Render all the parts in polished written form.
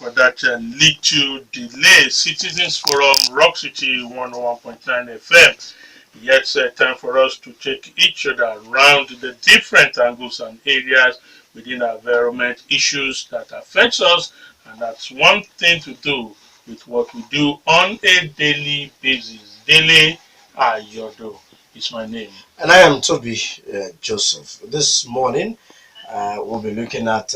for that little delay. Citizens Forum, Rock City 101.9 FM. Yet time for us to take each other around the different angles and areas within our environment, issues that affects us, and that's one thing to do with what we do on a daily basis. Dele Ayodo is my name. And I am Tobi Joseph. This morning, we'll be looking at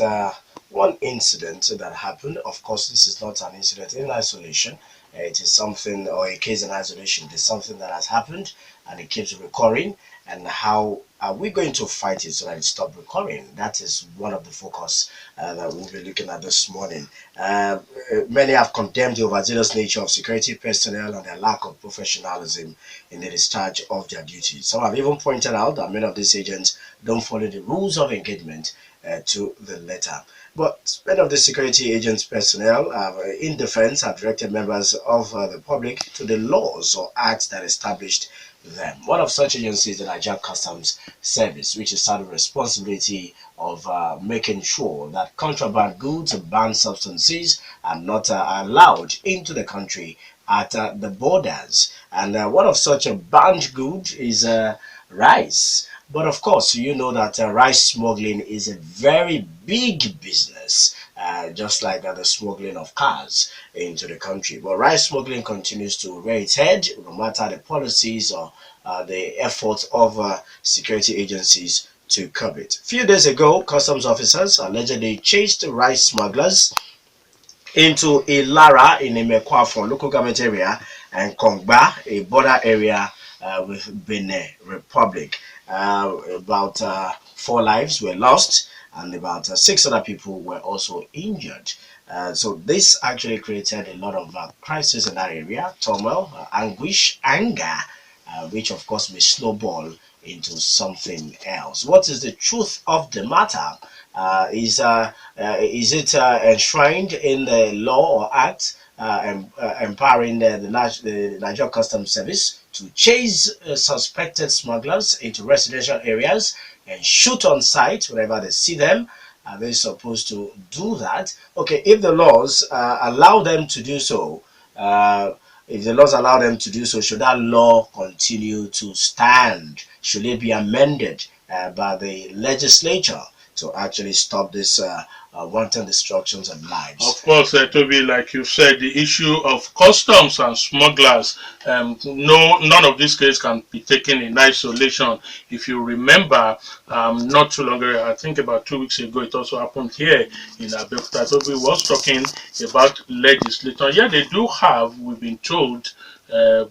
one incident that happened. Of course, this is not an incident in isolation. It is something, or a case in isolation. It is something that has happened and it keeps recurring. And how are we going to fight it so that it stops recurring? That is one of the focus that we'll be looking at this morning. Many have condemned the overzealous nature of security personnel and their lack of professionalism in the discharge of their duties. Some have even pointed out that many of these agents don't follow the rules of engagement to the letter. But many of the security agents personnel in defense have directed members of the public to the laws or acts that established them. One of such agencies is the Nigerian Customs Service, which is had the responsibility of making sure that contraband goods and banned substances are not allowed into the country at the borders. And one of such a banned good is rice. But of course, you know that rice smuggling is a very big business, just like the smuggling of cars into the country. But rice smuggling continues to rear its head, no matter the policies or the efforts of security agencies to curb it. A few days ago, customs officers allegedly chased rice smugglers into a Lara in Imeko Afon local government area and Kongba, a border area with Benin Republic. About 4 lives were lost and about 6 other people were also injured. So this actually created a lot of crisis in that area, turmoil, anguish, anger, which of course may snowball into something else. What is the truth of the matter? Is it enshrined in the law or act empowering the Nigerian Customs Service to chase suspected smugglers into residential areas and shoot on sight whenever they see them? Are they supposed to do that? Okay, if the laws allow them to do so, should that law continue to stand? Should it be amended by the legislature to actually stop this wanton destructions of lives? Of course, Toby, like you said, the issue of customs and smugglers, none of these cases can be taken in isolation. If you remember, not too long ago, I think about 2 weeks ago, it also happened here in Abeokuta. Toby was talking about legislation. Yeah, they do have, we've been told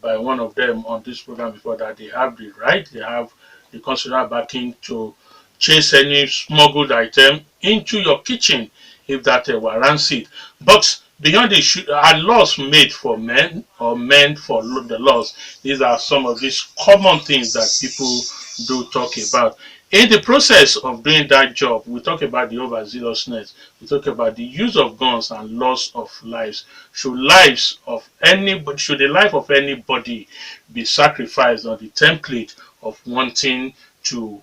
by one of them on this program before, that they have the right, they have the constitutional backing to chase any smuggled item into your kitchen if that warrants it. But beyond the are laws made for men or meant for the laws? These are some of these common things that people do talk about. In the process of doing that job, we talk about the overzealousness, we talk about the use of guns and loss of lives. Should the life of anybody be sacrificed on the template of wanting to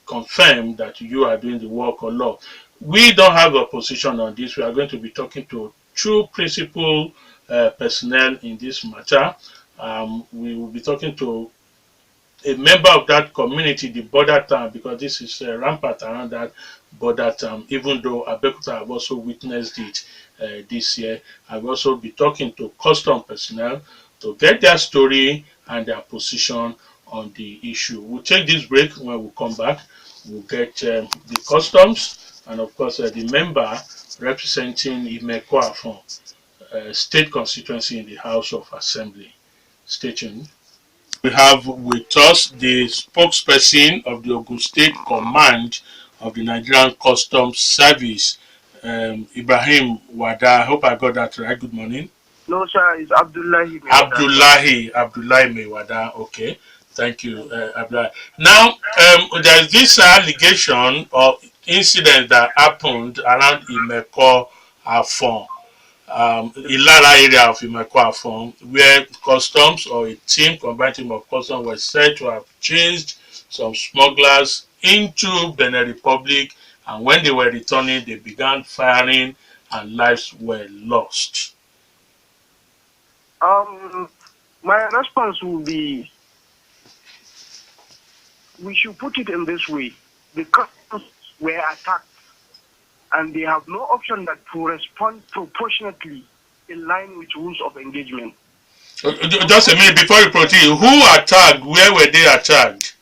confirm that you are doing the work of law? We don't have a position on this. We are going to be talking to two principal personnel in this matter. We will be talking to a member of that community, the border town, because this is rampant around that border town, even though Abeokuta have also witnessed it this year. I will also be talking to custom personnel to get their story and their position on the issue. We'll take this break. When we come back, we'll get the customs and of course the member representing Imeko Afon, state constituency in the House of Assembly. Stay tuned. We have with us the spokesperson of the Ogun State Command of the Nigerian Customs Service, Ibrahim Wada. I hope I got that right. Good morning. No, sir, it's Abdullahi Maiwada. Abdullahi Maiwada. Okay. Thank you, Abdullahi. Now, there's this allegation or incident that happened around Imeko Afon, Ilara area of Imeko Afon, where customs or a combined team of customs was said to have chased some smugglers into Benin Republic, and when they were returning, they began firing and lives were lost? My response will be, we should put it in this way. The customs were attacked, and they have no option but to respond proportionately in line with rules of engagement. Just a minute before you proceed. Who attacked? Where were they attacked?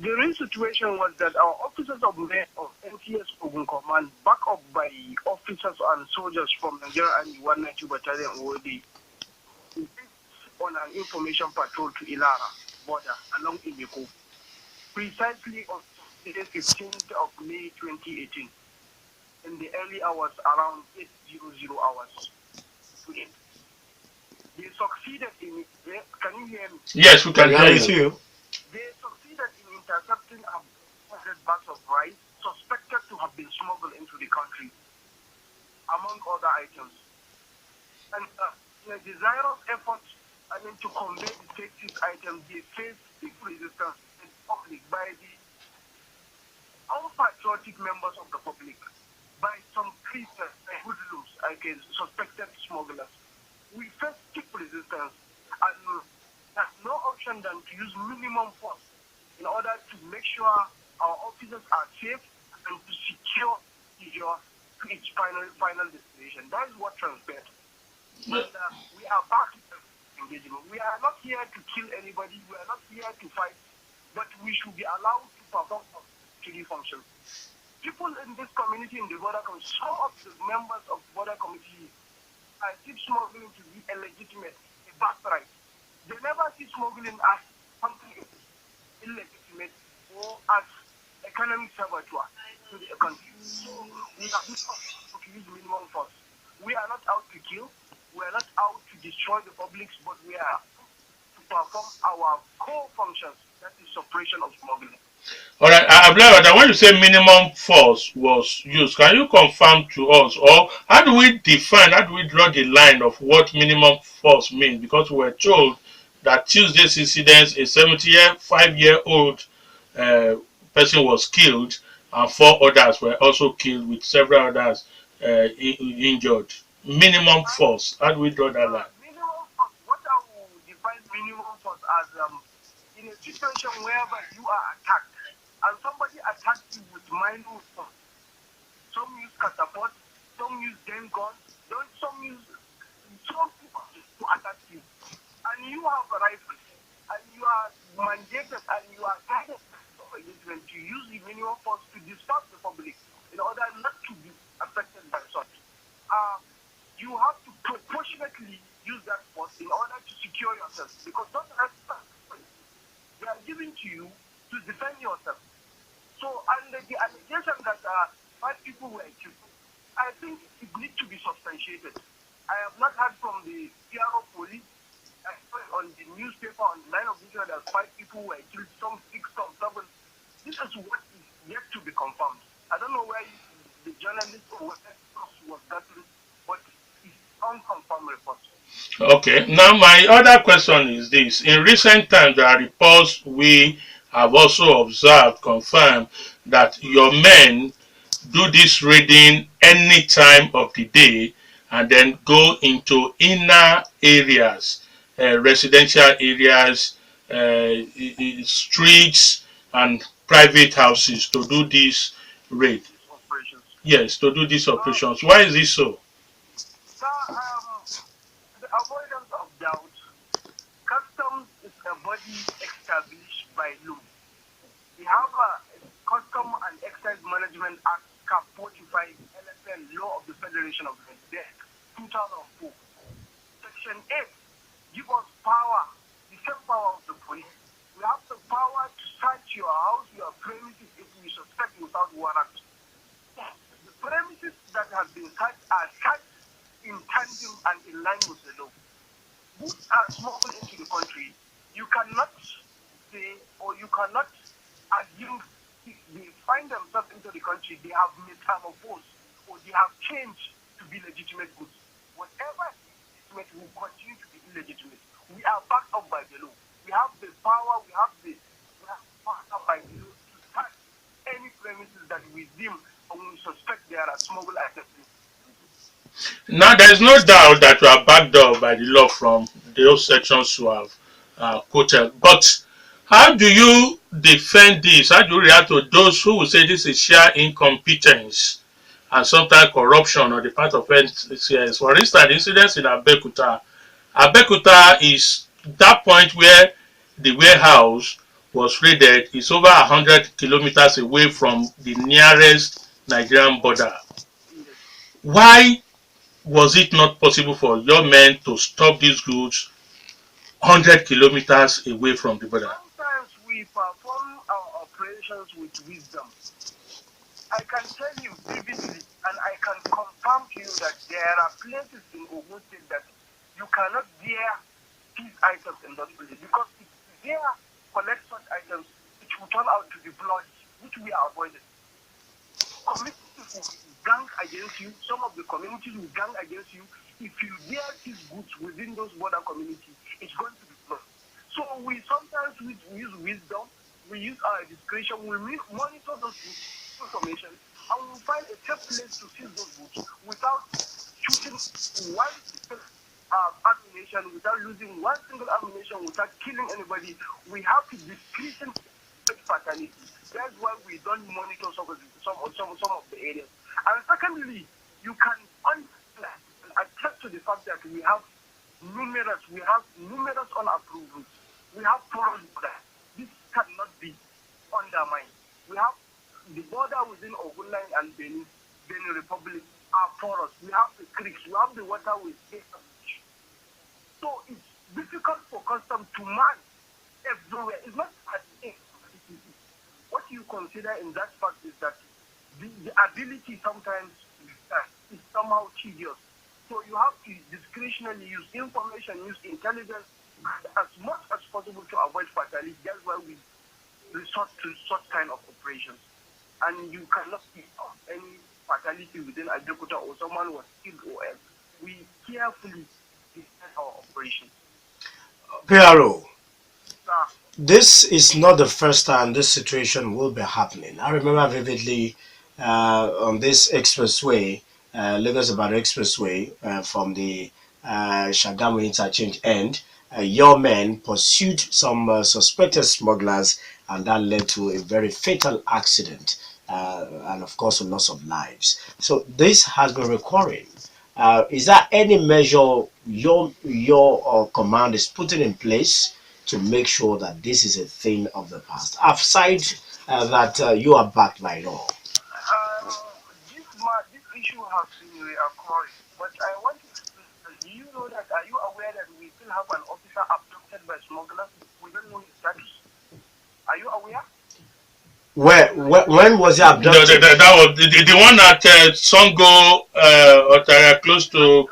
The real situation was that our officers of NTS Ogun Command, backed up by officers and soldiers from Nigeria Army 192 Battalion OD, went on an information patrol to Ilara border along Imeko, precisely on the 15th of May 2018, in the early hours around 8:00 hours. They succeeded in, can you hear me? Yes, we can hear you. They succeeded in intercepting 100 bags of rice suspected to have been smuggled into the country, among other items. And in a desirous effort to convey the safety items, they faced stiff resistance in public by the unpatriotic members of the public, by some creatures, hoodlums, suspected smugglers. We faced stiff resistance and have no option than to use minimum force in order to make sure our officers are safe and to secure to its final destination. That is what transpired. But we are back to engagement. We are not here to kill anybody. We are not here to fight, but we should be allowed to perform security functions. People in this community, in the border community, some of the members of border committee are still smuggling to be illegitimate, a birthright. They never see smuggling as something illegitimate or as economic saboteur to the country. So we are not out to use minimum force. We are not out to kill. We are not out to destroy the public, but we are to perform our core functions, that is suppression of smuggling. All right, Abdullahi, when you say minimum force was used, can you confirm to us, or how do we draw the line of what minimum force means? Because we were told that Tuesday's incident, a 75-year-old person was killed, and 4 others were also killed, with several others injured. Minimum force, how do we draw that line? Minimum force, what I will define minimum force as in a situation whereby you are attacked, and somebody attacks you with minor force. Some use catapult, some use gun, some use to attack you. And you have a rifle, and you are mandated and you are guided to use the minimum force to disturb the public in order not to be affected by such. You have to proportionately use that force in order to secure yourself, because those they are given to you to defend yourself. So, and the allegation that 5 people were killed, I think it needs to be substantiated. I have not heard from the PRO police. I saw on the newspaper on the line of vision that 5 people were killed, some 6, some 7. This is what is yet to be confirmed. I don't know where the journalist or whatever was gotten, but it's unconfirmed report. Okay, now my other question is this. In recent times, there are reports we have also observed, confirmed, that your men do this raiding any time of the day and then go into inner areas, residential areas, streets, and private houses to do this raid. Yes, to do these operations. Why is this so? The avoidance of doubt. Customs is a body established by law. We have a Custom and Excise Management Act, Cap 45, LFN, Law of the Federation of Nigeria, 2004. Section 8 gives us power, the same power of the police. We have the power to search your house, your premises, if we suspect without warrant. The premises that have been searched are searched in tandem and in line with the law. Goods are smuggled into the country. You cannot say, or you cannot assume if they find themselves into the country, they have metamorphosed or they have changed to be legitimate goods. Whatever is legitimate will continue to be illegitimate. We are backed up by the law. We have the power, we have backed up by the law to search any premises that we deem or we suspect there are smuggled items. Now, there is no doubt that we are backed up by the law from those sections you have quoted. But how do you defend this? How do you react to those who will say this is sheer incompetence and sometimes corruption on the part of NCS? For instance, the incidents in Abekuta. Abekuta is that point where the warehouse was raided is over 100 kilometers away from the nearest Nigerian border. Why was it not possible for your men to stop these goods 100 kilometers away from the border? Sometimes we perform our operations with wisdom. I can tell you vividly, and I can confirm to you that there are places in Ogun State that you cannot bear these items in those places because if they collect such items, it will turn out to be blood, which we are avoiding. Communities will gang against you. Some of the communities will gang against you. If you bear these goods within those border communities, it's going to be blood. So we sometimes use wisdom, we use our discretion, we monitor those information, and we find a safe place to seize those goods without shooting one single ammunition, without losing one single ammunition, without killing anybody. We have to discretion fatality. That's why we don't monitor some of the areas. And secondly, you can attest to the fact that we have numerous unapproved routes. We have porous border. This cannot be undermined. We have the border within Ogun Line and Benin Republic are porous. We have the creeks. We have the waterways. So it's difficult for customs to man everywhere. It's not as if what you consider in that fact is that the ability sometimes is somehow tedious. So you have to discretionally use information, use intelligence as much as possible to avoid fatality. That's why we resort to such kind of operations. And you cannot see any fatality within Ayodo or someone was killed or else. We carefully design our operations. PRO, this is not the first time this situation will be happening. I remember vividly on this expressway, Lagos Ibadan Expressway, from the Shagamu interchange end, your men pursued some suspected smugglers, and that led to a very fatal accident, and of course, a loss of lives. So this has been recurring. Is there any measure your command is putting in place to make sure that this is a thing of the past, aside that you are backed by law? This issue has been recurring, but I want to. Do you know that? Are you aware that we still have an officer abducted by smugglers? We don't know his status. Are you aware? When was he abducted? That was the one at Songo, Otaria, close to.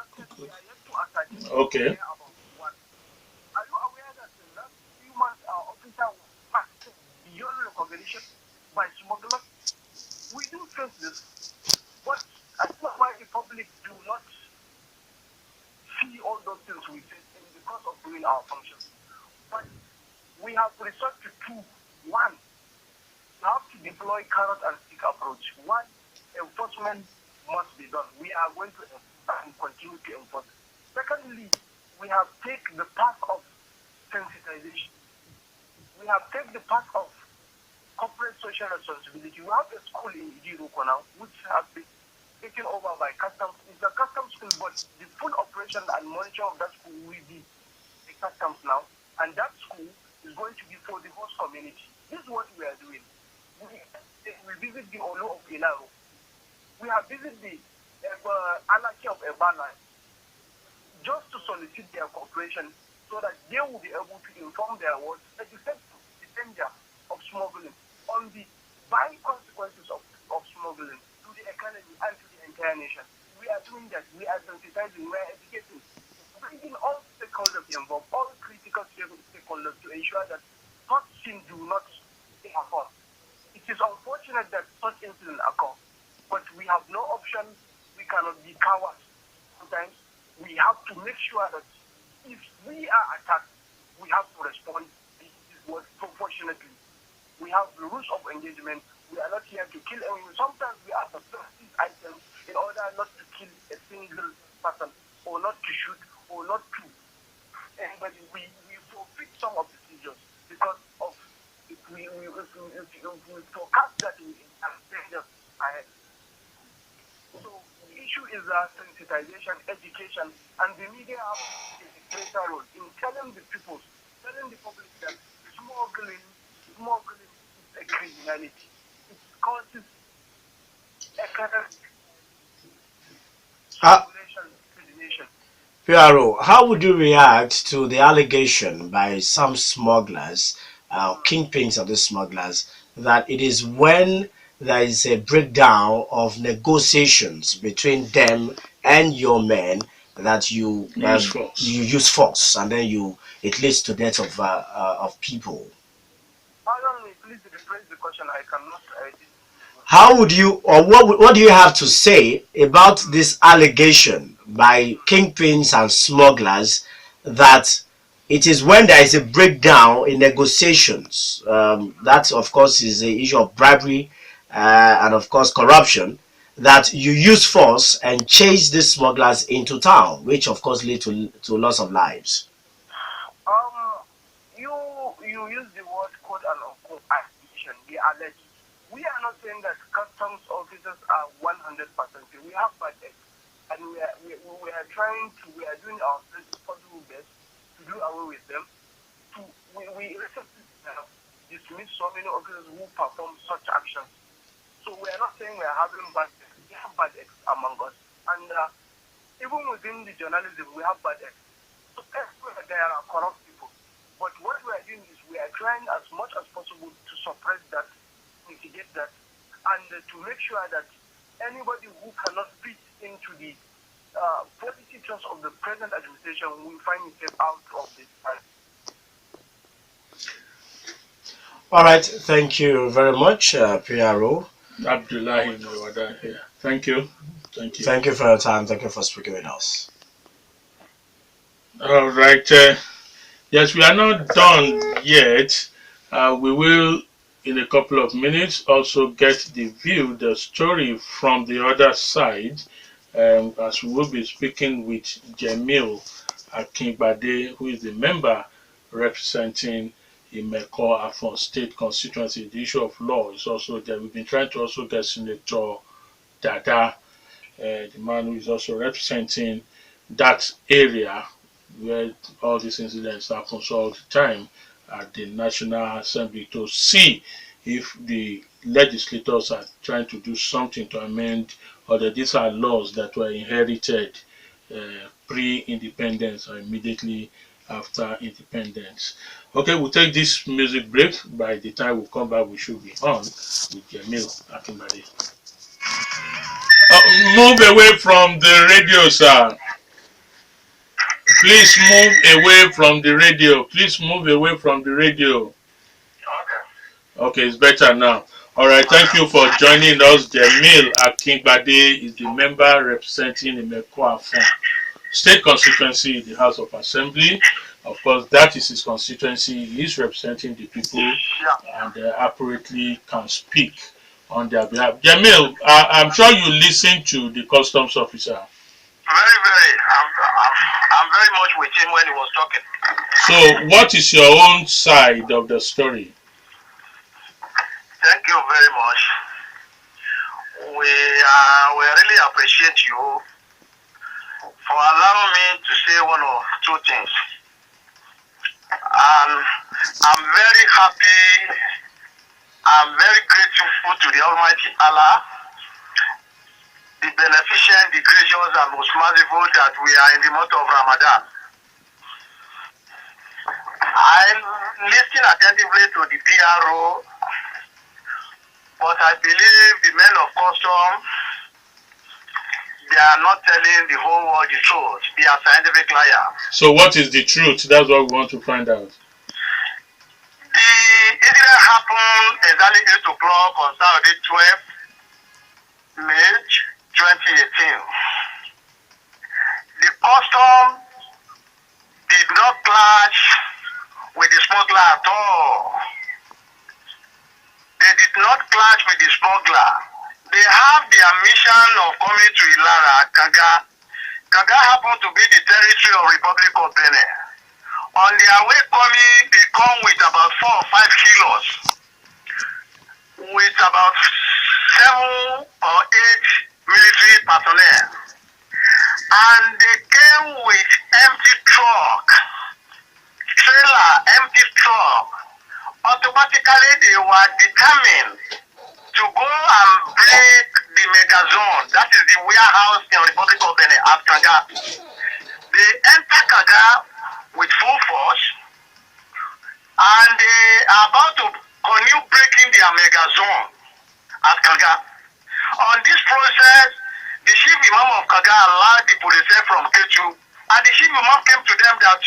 Okay. Are you aware that the last few months our officer was passed beyond recognition by smugglers? We do face this, but I don't know why the public do not see all those things we face in the course of doing our functions. But we have resorted to two. One, you have to deploy carrot and stick approach. One, enforcement must be done. We are going to continue to enforce. Secondly, we have taken the path of sensitization. We have taken the path of corporate social responsibility. We have a school in Idiroko now, which has been taken over by customs. It's a customs school, but the full operation and monitor of that school will be the customs now. And that school is going to be for the host community. This is what we are doing. We visit the Olo of Ilaro. We have visited the Anarchy of Ebana just to solicit their cooperation so that they will be able to inform their wards that the danger of smuggling on the by consequences of smuggling to the economy and to the entire nation. We are doing that. We are sensitizing, we are educating, bringing all stakeholders involved, all critical stakeholders to ensure that such things do not occur. It is unfortunate that such incidents occur, but we have no option. We cannot be cowards. Sometimes we have to make sure that if we are attacked, we have to respond proportionately. We have the rules of engagement. We are not here to kill anyone. Sometimes we are the these items in order not to kill a single person, or not to shoot, or not to anybody. We forfeit some of the seizures because of if we forecast that we have dangers ahead. So the issue is sensitization, education, and the media have a greater role in telling the people, telling the public that smuggling is a criminality. It causes economic circulation to the nation. PRO, how would you react to the allegation by some smugglers, kingpins of the smugglers, that it is when there is a breakdown of negotiations between them and your men that you use force, and then it leads to death of people? Pardon me, please rephrase the question. I cannot. How would you, or what do you have to say about this allegation by kingpins and smugglers that it is when there is a breakdown in negotiations, that of course is the issue of bribery and of course corruption, that you use force and chase these smugglers into town, which of course lead to loss of lives? You use the word quote and unquote accusation. We allege. We are not saying that customs officers are 100%. We have bad eggs, and we are doing our possible best to do away with them. We recently dismiss so many officers who perform such actions. So we are not saying we are having bad eggs. We have bad eggs among us, and even within the journalism, we have bad eggs. So everywhere there are corrupt people. But what we are doing is we are trying as much as possible to suppress that, mitigate that, and to make sure that anybody who cannot fit into the policy trust of the present administration will find himself out of this. All right, thank you very much, PRO. Abdullahi Maiwada here. Thank you. Thank you. Thank you for your time. Thank you for speaking with us. All right. Yes, we are not done yet. We will, in a couple of minutes, also get the story from the other side, as we will be speaking with Jamil Akingbade, who is the member representing Imeko Afon State constituency. The issue of law is also there. We've been trying to also get Senator Dada, the man who is also representing that area where all these incidents happen all the time at the National Assembly, to see if the legislators are trying to do something to amend, or that these are laws that were inherited pre-independence or immediately after independence. Okay, we'll take this music break. By the time we come back, we should be on with Jamil Akingbade. Move away from the radio, sir. Please move away from the radio. Please move away from the radio. Okay, it's better now. All right, thank you for joining us. Jamil Akingbade is the member representing Imeko Afon State constituency in the House of Assembly. Of course, that is his constituency. He is representing the people and appropriately can speak on their behalf. Jamil, I'm sure you listened to the customs officer. Very. I'm very much with him when he was talking. So, what is your own side of the story? Thank you very much. We really appreciate you for allowing me to say one or two things. I'm very happy. I'm very grateful to the Almighty Allah, the beneficent, the gracious, and most merciful, that we are in the month of Ramadan. I listen attentively to the PRO, but I believe the men of custom, they are not telling the whole world the truth. They are scientific liars. So what is the truth? That's what we want to find out. The incident happened exactly 8 o'clock on Saturday, 12 May 2018. The custom did not clash with the smuggler at all. They did not clash with the smuggler. They have their mission of coming to Ilara, Kaga happened to be the territory of Republic of Benin. On their way coming, they come with about 4 or 5 kilos, with about 7 or 8 military personnel. And they came with empty truck, trailer, empty truck. Automatically, they were determined to go and break the mega zone. That is the warehouse in Republic of Benin at Kaga. They enter Kaga with full force, and they are about to continue breaking their mega zone at Kaga. On this process, the chief imam of Kaga allowed the police from Ketu, and the chief imam came to them that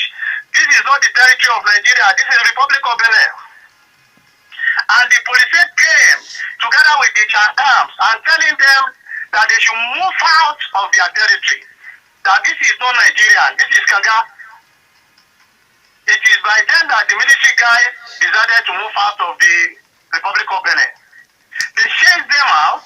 this is not the territory of Nigeria, this is the Republic of Benin. And the police came together with the Chantams and telling them that they should move out of their territory, that this is not Nigeria, this is Kaga. It is by then that the military guys decided to move out of the Republic of Benin. They chased them out.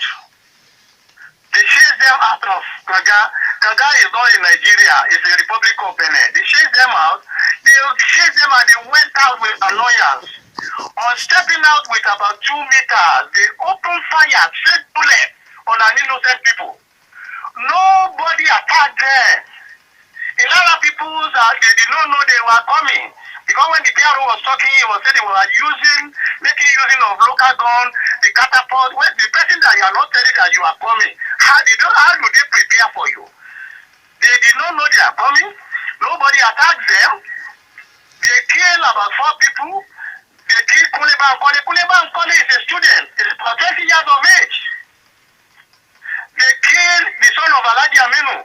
They chased them out of Kaga. Kaga is not in Nigeria, it's the Republic of Benin. They chased them out. They chased them and they went out with annoyance. On stepping out with about 2 meters, they opened fire, straight bullet on an innocent people. Nobody attacked them. A lot of people, they did not know they were coming. Because when the PRO was talking, he was saying they were making use of local gun, the catapult. When the person that you are not telling that you are coming, how do they prepare for you? They did not know they are coming. Nobody attacked them. They killed about 4 people. They killed Kuleba Nkole. Kuleba Nkole is a student. He's about 20 years of age. They killed the son of Alhaji Aminu.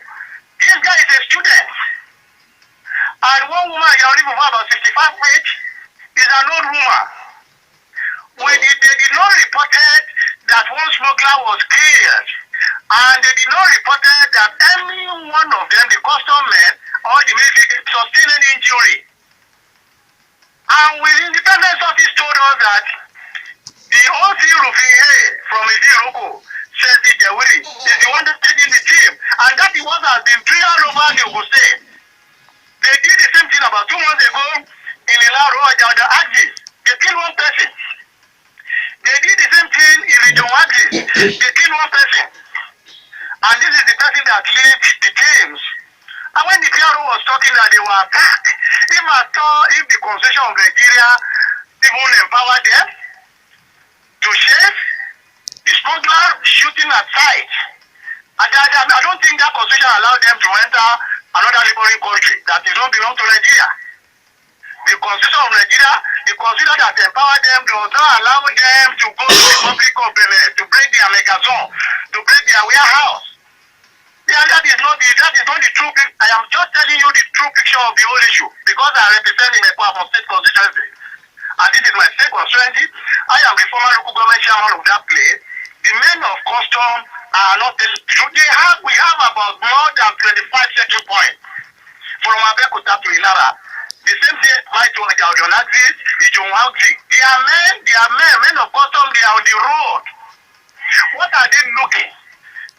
This guy is a student. And one woman, you already about 65 age, is an old woman. They did not report that one smuggler was killed. And they did not report that any one of them, the custom men or the military, sustained any injury. And with independence office told us that the OC Rufihe from Idiroko, said the Dele, is the one that's leading the team. And that is what has been doing all over the Ogun State. They did the same thing about 2 months ago in Ilaro, the Axis. They killed 1 person. They did the same thing in Region Axis. They killed 1 person. And this is the person that leads the teams. And when the PRO was talking that they were attacked, if the Constitution of Nigeria even empowered them to chase the smuggler shooting at sight. I don't think that Constitution allowed them to enter another neighboring country that does not belong to Nigeria. The Constitution of Nigeria, the Constitution that empowered them, does not allow them to go to the Republic of Benin to break their mega zone, to break their warehouse. Yeah, that is not the true picture. I am just telling you the true picture of the whole issue because I represent Imeko Afon state constituency. And this is my state constituency. I am the former local government chairman of that place. The men of custom are not the truth. We have about more than 25 checking points from Abeokuta to Ilara. The same thing applies to Ayodo Axis, Ijon Axis. They are men of custom, they are on the road. What are they looking?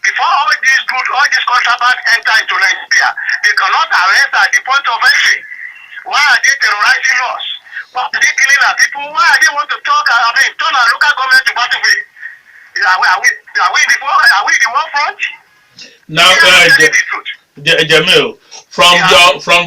Before all these contrabands enter into Nigeria, they cannot arrest at the point of entry. Why are they terrorizing us? Why are they killing our people? Why are they want to turn our local government to battlefield? Are we the war front? Now, Jamil, from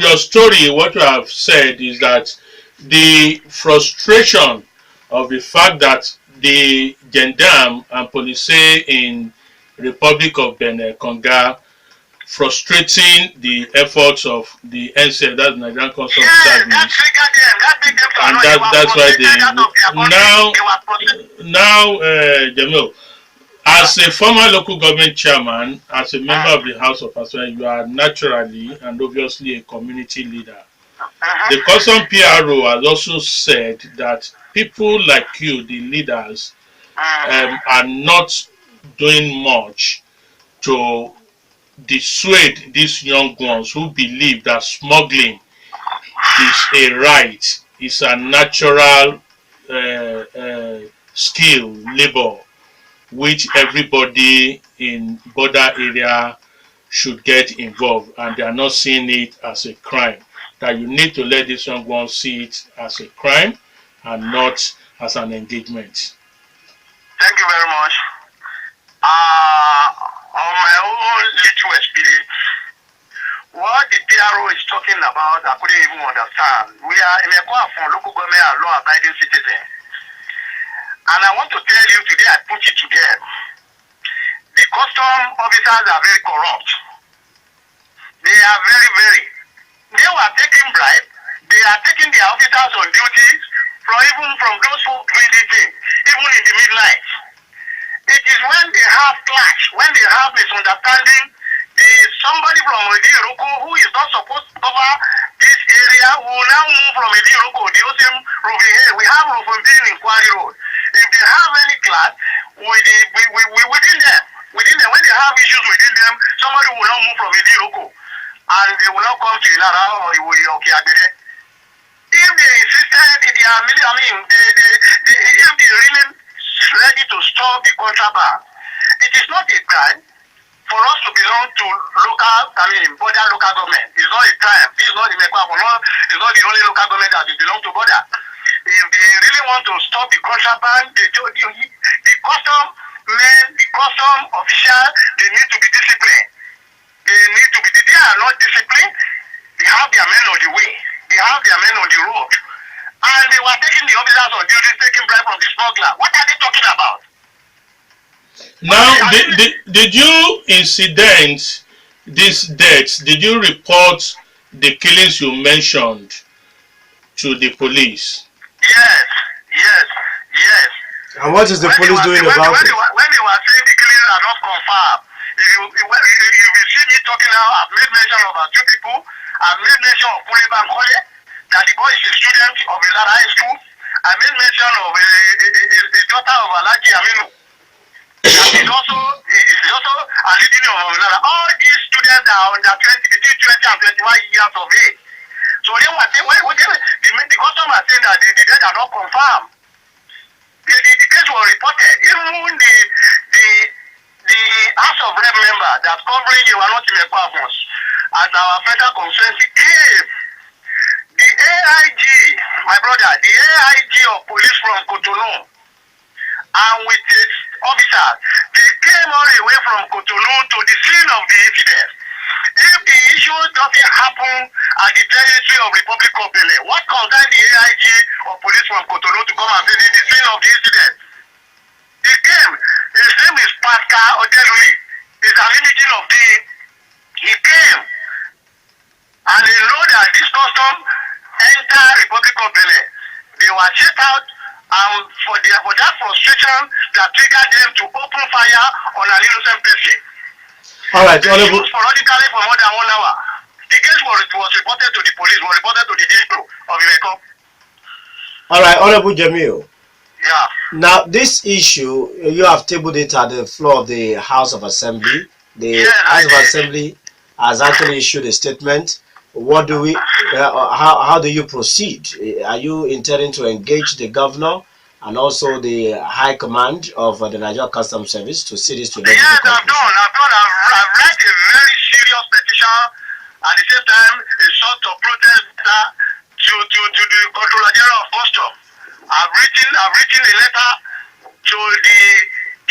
your story, what you have said is that the frustration of the fact that the gendarme and police in Republic of Benin, Conga, frustrating the efforts of the NCS, that's Nigerian Customs Service, and that's why Jamil, as a former local government chairman, as a member of the House of Assembly, you are naturally and obviously a community leader. The Custom PRO has also said that people like you, the leaders, are not doing much to dissuade these young ones who believe that smuggling is a right, is a natural skill, labor, which everybody in border area should get involved, and they are not seeing it as a crime. That you need to let this young one see it as a crime and not as an engagement. Thank you very much. On my own little experience, what the PRO is talking about, I couldn't even understand. We are Imeko Afon, local government and law-abiding citizens. And I want to tell you today, I put it to them. The custom officers are very corrupt. They are very. They were taking bribe. They are taking their officers on duties from those who doing this thing, even in the midnight. It is when they have clash, when they have misunderstanding, somebody from Idiroko who is not supposed to cover this area will now move from Idiroko, the same roofing here. We have roofing being in Quarry Road. If they have any clash within them, when they have issues within them, somebody will not move from Idiroko and they will not come to Ilara or Okiagbede. If they insisted, if they are, if they really ready to stop the contraband, it is not a crime for us to belong to border local government. It's not a crime. This is not Imeko Afon. It's not the only local government that belong to border. If they really want to stop the contraband, the custom men, the custom officials, they need to be disciplined. They are not disciplined. They have their men on the way. They have their men on the road. And they were taking the officers on duty, taking bribe from the smuggler. What are they talking about? Now, did you incident these deaths? Did you report the killings you mentioned to the police? Yes. And what is the police doing about it? When they were saying the killings are not confirmed, if you see me talking now, I've made mention of about 2 people. I've made mention of Kuleba and Kole, that the boy is a student of Ilara High School. I made mention of a daughter of Alaji Aminu. He's also a leading of Ilara. All these students are under between 20 and 21 years of age. So they were saying, the customer saying that the deaths are not confirmed. The case was reported. Even the House of Rep member that's covering you are not in Imeko Afon as our federal constituency came. The AIG, my brother, the AIG of police from Cotonou, and with his officers, they came all the way from Cotonou to the scene of the incident. If the issue doesn't happen at the territory of Republic of Dele, what concerns the AIG of police from Cotonou to come and visit the scene of the incident? He came. His name is Pascal Odelui. He's an imaging of the. He came. And they know that this custom enter Republic of Dele. They were checked out, and for that frustration that triggered them to open fire on an innocent person. All right, Honorable. Sporadically for more than 1 hour. The case was reported to the police, was reported to the district of Imeko. All right, Honorable Jamil. Yeah. Now, this issue, you have tabled it at the floor of the House of Assembly. The House of Assembly has actually issued a statement. What do we? How do you proceed? Are you intending to engage the governor and also the High Command of the Nigerian Customs Service to see this to? Yes, I've read a very serious petition. At the same time, a sort of protest to the Controller General of Customs. I've written a letter to the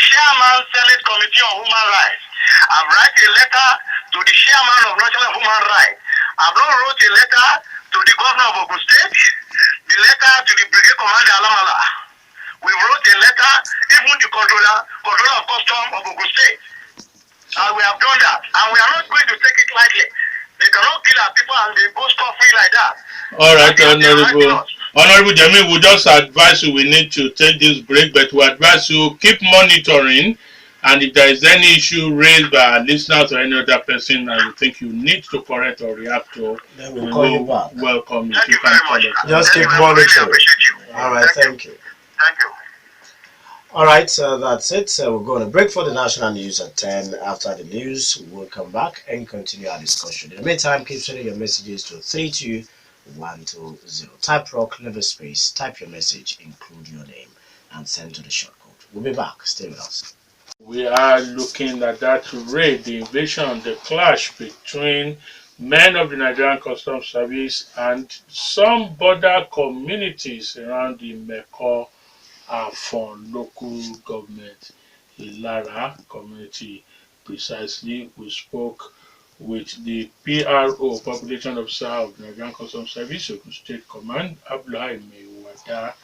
Chairman Senate Committee on Human Rights. I've written a letter to the Chairman of National Human Rights. I've not wrote a letter to the Governor of Ogun State, the letter to the Brigade Commander Alamala. We wrote a letter, even the Controller of Customs of Ogun State. And we have done that. And we are not going to take it lightly. They cannot kill our people and they go scot-free like that. All right, Honorable Jamil, we just advise you we need to take this break, but we advise you keep monitoring, and if there is any issue raised by our listeners or any other person that you think you need to correct or react to, then we'll call you back. Welcome you. Thank you very much. Just keep monitoring. All right, thank you. Thank you. All right, so that's it. So we're going to break for the national news at 10. After the news, we'll come back and continue our discussion. In the meantime, keep sending your messages to 32120. Type rock, level space, type your message, include your name, and send to the short code. We'll be back. Stay with us. We are looking at that raid, the invasion, the clash between men of the Nigerian Customs Service and some border communities around the Imeko Afon local government, Ilara community. Precisely, we spoke with the PRO, Population Officer of the Nigerian Customs Service, Ogun State Command, Abdullahi Maiwada.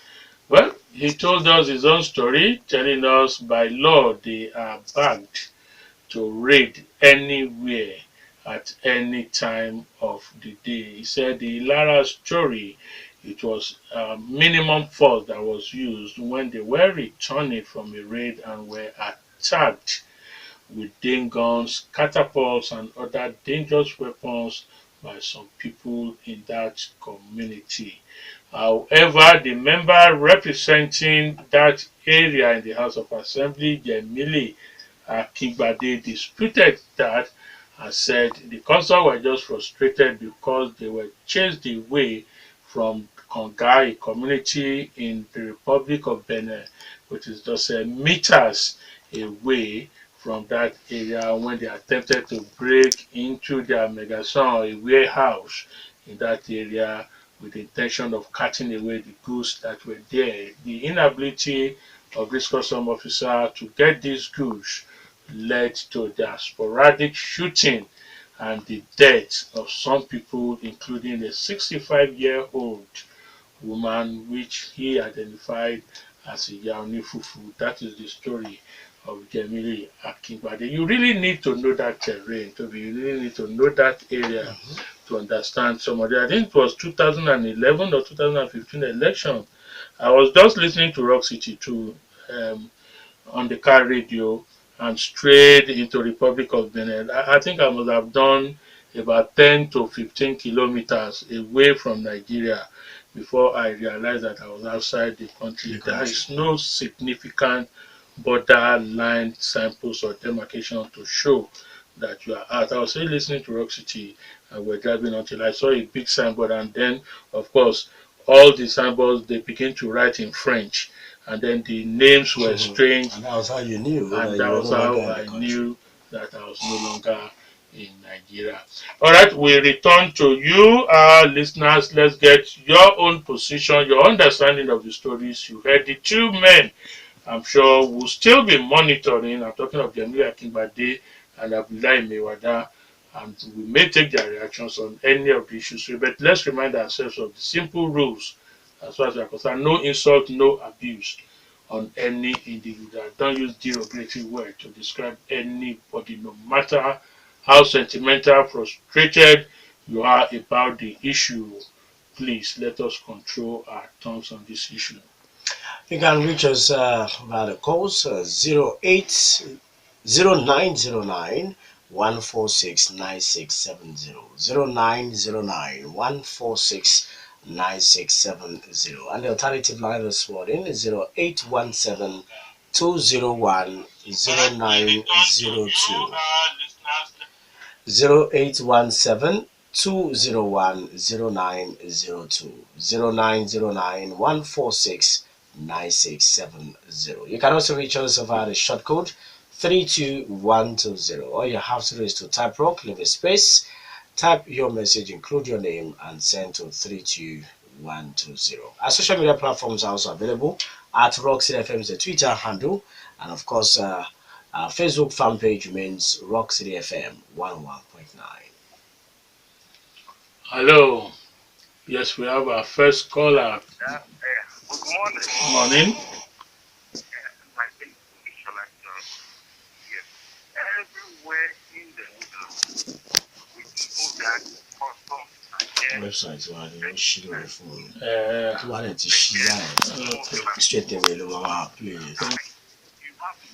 Well, he told us his own story, telling us by law they are banned to raid anywhere at any time of the day. He said the Lara story, it was minimum force that was used when they were returning from a raid and were attacked with ding guns, catapults, and other dangerous weapons by some people in that community. However, the member representing that area in the House of Assembly, Jamil Akingbade, disputed that and said the council were just frustrated because they were chased away from Konga, a community in the Republic of Benin, which is just meters away from that area when they attempted to break into their megazone, a warehouse in that area with the intention of cutting away the goods that were there. The inability of this custom officer to get these goods led to their sporadic shooting and the death of some people, including a 65-year-old woman, which he identified as a Yaoni Fufu. That is the story of Jamil Akingbade. You really need to know that terrain, Tobi. You really need to know that area to understand some of it. I think it was 2011 or 2015 election. I was just listening to Rock City too. On the car radio and straight into Republic of Benin. I think I must have done about 10 to 15 kilometers away from Nigeria before I realized that I was outside the country. There is no significant borderline signpost or demarcation to show that you are out. I was still listening to Rock City and we're driving until I saw a big signboard, and then of course all the signboards they begin to write in French, and then the names were strange, And that was how you knew and that that you were was no longer how in the I country. knew that I was no longer in Nigeria. All right, we return to you, our listeners. Let's get your own position, your understanding of the stories. You heard the two men. I'm sure we'll still be monitoring. I'm talking of Jamil Akingbade and Abdullahi Maiwada, and we may take their reactions on any of the issues. But let's remind ourselves of the simple rules as far as we are concerned. No insult, no abuse on any individual. Don't use derogatory word to describe anybody, no matter how sentimental, frustrated you are about the issue. Please let us control our tongues on this issue. You can reach us via the calls 0909 146 9670. 0909 146 9670. And the alternative line this morning is 0817 201 0902. 0817 201 0902. 0909 146 9670. You can also reach us via the short code 32120. All you have to do is to type rock, leave a space, type your message, include your name, and send to 32120. Our social media platforms are also available at Rock City FM's the Twitter handle, and of course, our Facebook fan page remains Rock City FM 101.9. Hello. Yes, we have our first caller. Good morning. Morning. My name is Shalaka. Yes. Everywhere in the world, we know that customs are there. Website wà ní ó ṣí lórí fóònù tó wà lẹ́yìn tí ṣí láì straight away ló máa play it. You have to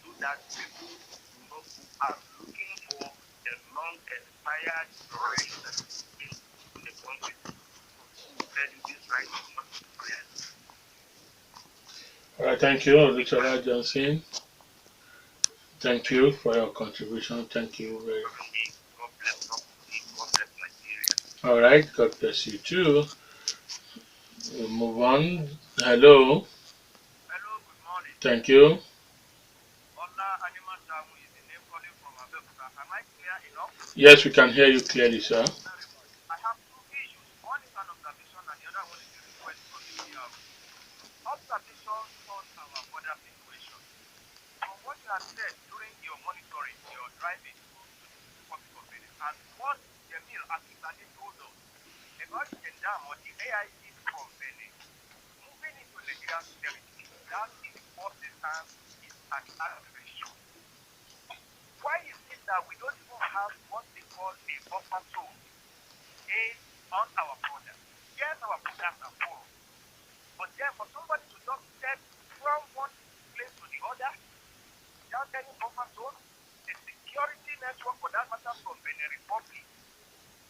do that. People are looking for a long expired duration in the country. Then this right is not clear. All right, thank you, Richard Johnson. Thank you for your contribution. Thank you very much. God bless Nigeria. All right, God bless you too. We'll move on. Hello. Hello, good morning. Thank you. Ola Animal Tamu is the name calling from Abeokuta. Am I clear enough? Yes, we can hear you clearly, sir. Very much. I have two issues. One is an observation and the other one is a request from the PR. Observations on our border situation. From what you have said during your monitoring, your driving to the Republic of Benin, and what Jamil Akingbade told us about the gendarme or the AIG from Benin moving into Nigerian territory, that in the first instance is an aggression. Why is it that we don't even have what they call a buffer zone on our border? Yes, our borders are full, but then for somebody to just step from one place to the other without any buffer zone, the security network for that matter from Benin Republic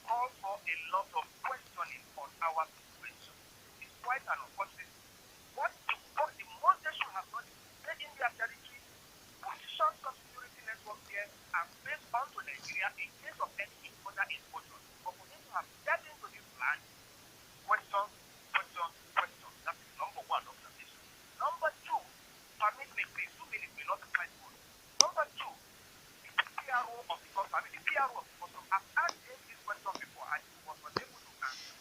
calls for a lot of questioning on our situation. It's quite an unfortunate. The most they should have done is stay in their territory, position some security network there, and face onto Nigeria in case of any further incursion. But for them to have stepped into this land, question, question, question. That is number one observation. Number two, permit me please, 2 minutes may not be quite good. Number two, the PRO of the company, the PRO of the custom, I've asked him this question before and he was unable to answer.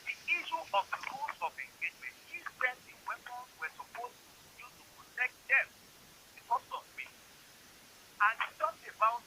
The issue of the rules of engagement, he said the weapons were supposed to use to protect them, the customs means. And he talked about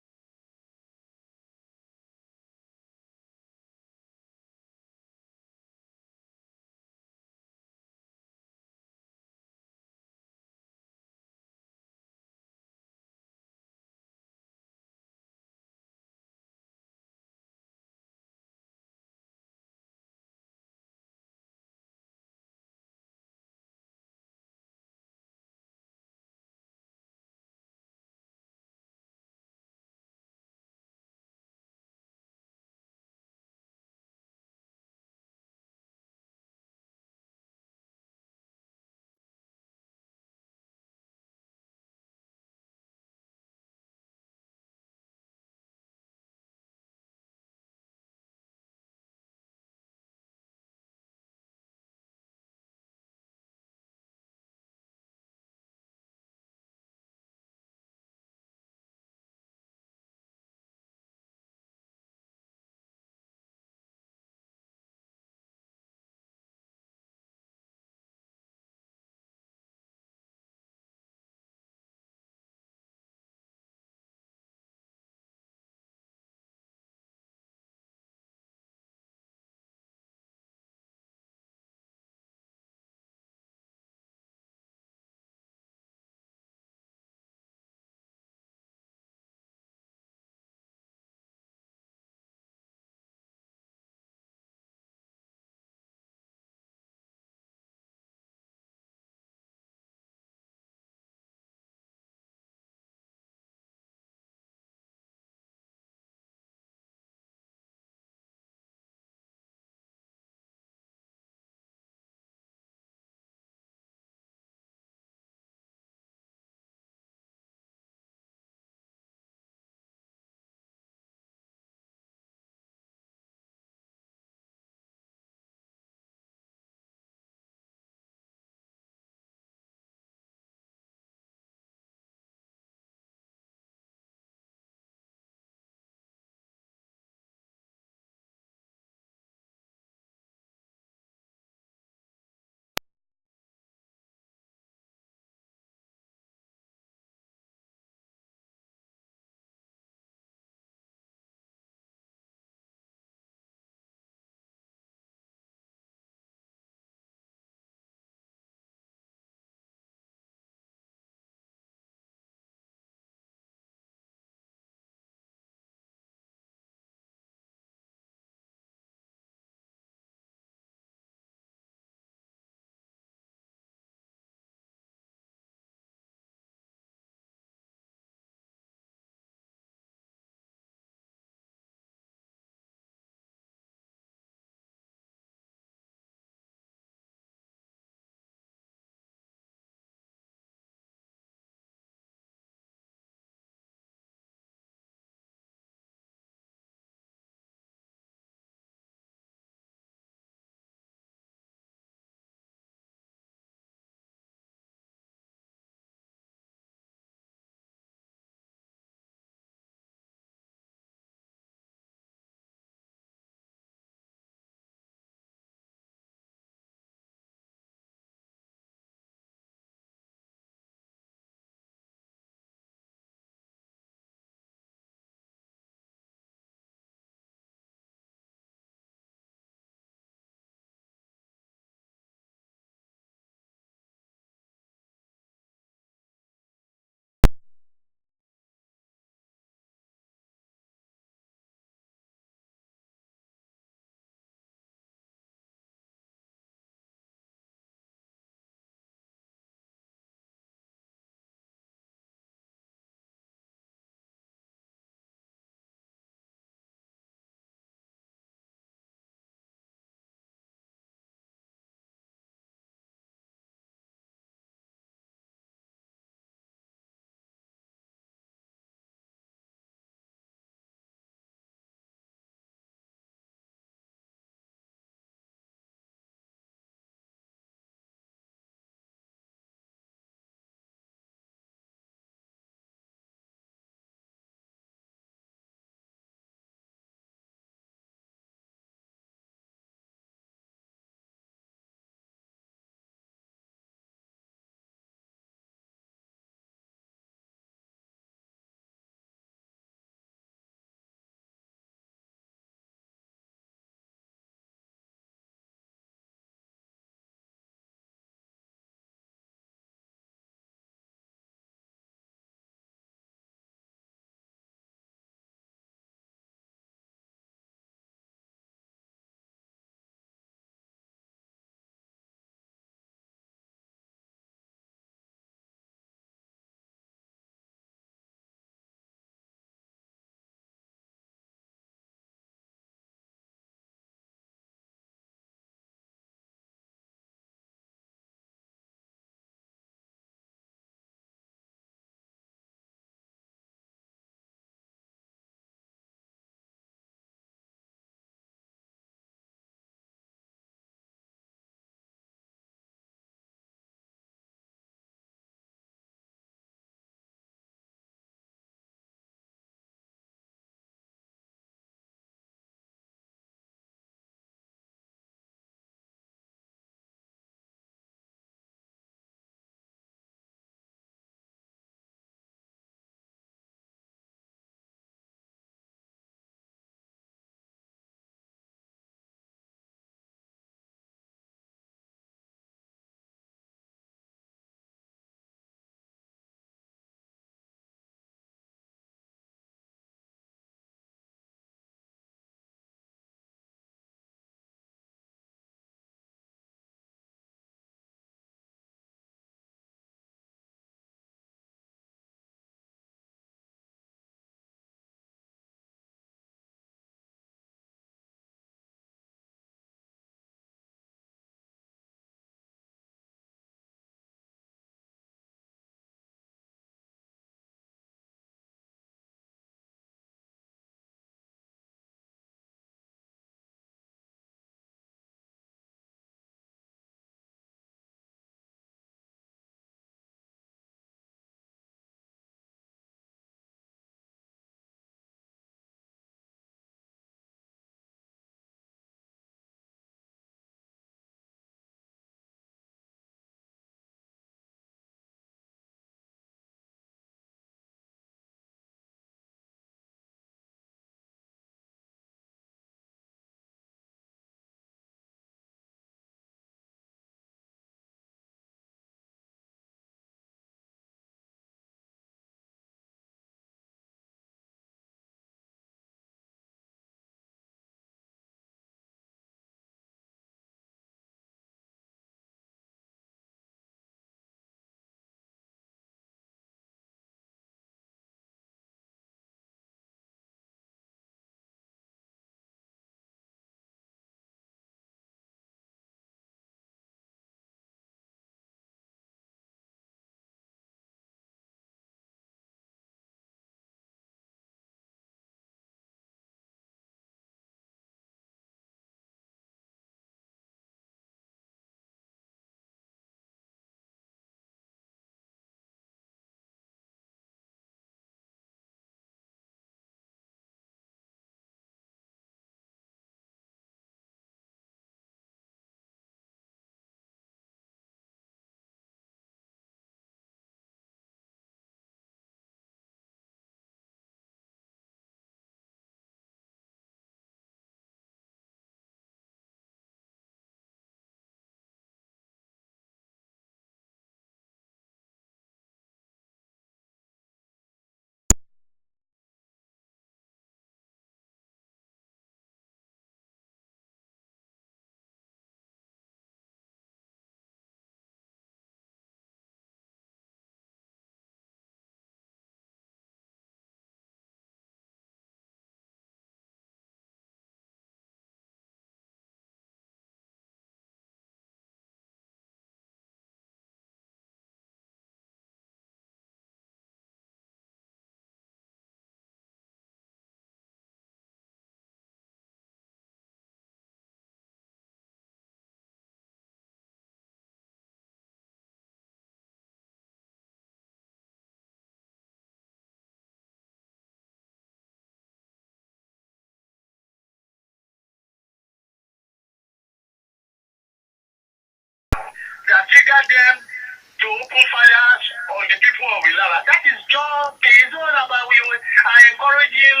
them to open fires on the people of Ilara. That is just, it's all about we are encouraging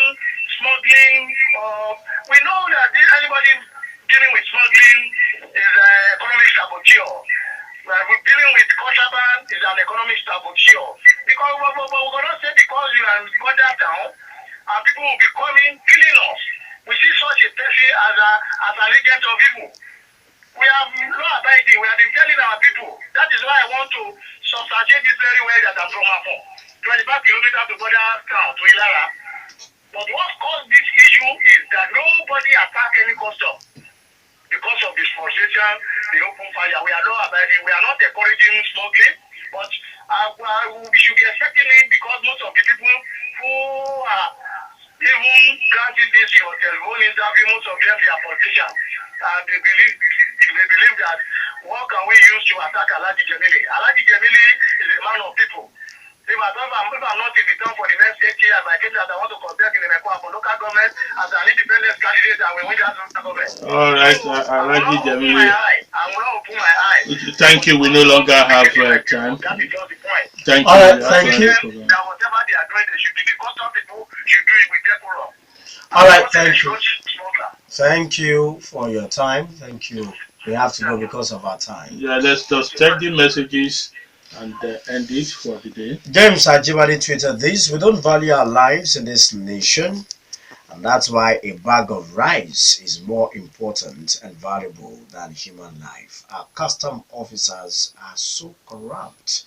smuggling. We know that anybody dealing with smuggling is an economic saboteur. We're dealing with contraband is an economic saboteur. Because we're going to say because you are got that down, and people will be coming, killing us. We see such a person as an agent of evil. We have law abiding. We have been telling our people. That is why I want to substantiate this very well that I'm from Afon. 25 kilometers to border town to Ilara. But what caused this issue is that nobody attacked any custom. Because of this frustration, the open fire. We are law abiding. We are not encouraging smuggling, but we should be expecting it because most of the people who are even granted this your telephone interview, most of them are politicians. They believe that what can we use to attack Alhaji Jamili? Alhaji Jamili is a man of people. If I'm not in the town for the next 8 years, I came that I want to contest in the Imeko Afon local government as an independent candidate and we win that local government. All right, So, Alhaji Jamili. I will not open my eyes. Thank you. We no longer have time. That is just the point. Thank All you. right, thank you. That whatever they are doing, they should be the custom people should do it with decorum. All right, thank you. Thank you for your time. Thank you. We have to go because of our time. Yeah, let's just check the messages and end it for the day. James Ajibade tweeted this: we don't value our lives in this nation, and that's why a bag of rice is more important and valuable than human life. Our custom officers are so corrupt.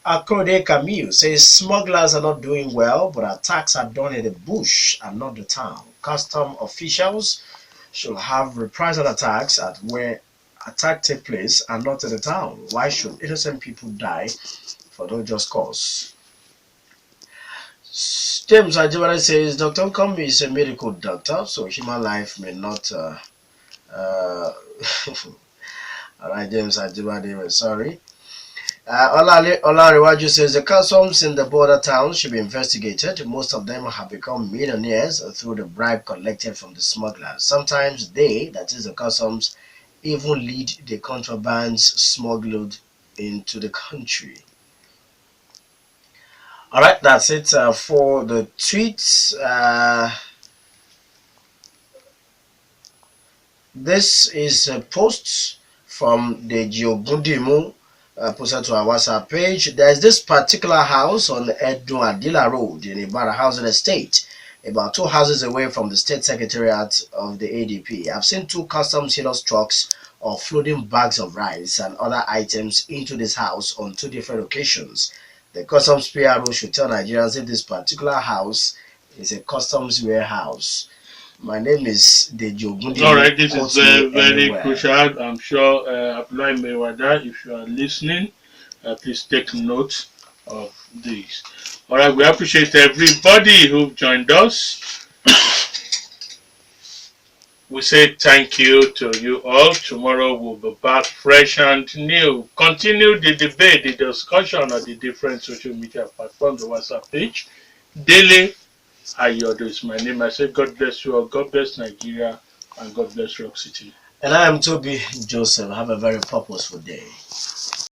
Akrode Camille says smugglers are not doing well, but attacks are done in the bush and not the town. Custom officials should have reprisal attacks at where attack take place and not in the town. Why should innocent people die for no just cause? James Ajibade says Dr. Nkombi is a medical doctor, so human life may not. All right, James Ajibade, we're sorry. Olariwaju says the customs in the border towns should be investigated. Most of them have become millionaires through the bribe collected from the smugglers. Sometimes they, that is the customs, even lead the contrabands smuggled into the country. All right, that's it for the tweets. This is a post from the Geogundimu posted to our WhatsApp page. There is this particular house on Edo Adila Road in Ibarra Housing Estate, about 2 houses away from the State Secretariat of the ADP. I've seen 2 customs hillers trucks offloading bags of rice and other items into this house on 2 different occasions. The customs PRO should tell Nigerians if this particular house is a customs warehouse. My name is Deji Ogundi. All right, this is very crucial. I'm sure Abdullahi Maiwada, if you are listening, please take note of this. All right, we appreciate everybody who joined us. We say thank you to you all. Tomorrow we'll be back fresh and new. Continue the debate, the discussion on the different social media platforms, the WhatsApp page. Dele, Ayodo is my name. I say God bless you all, God bless Nigeria, and God bless Rock City. And I am Tobi Joseph. Have a very purposeful day.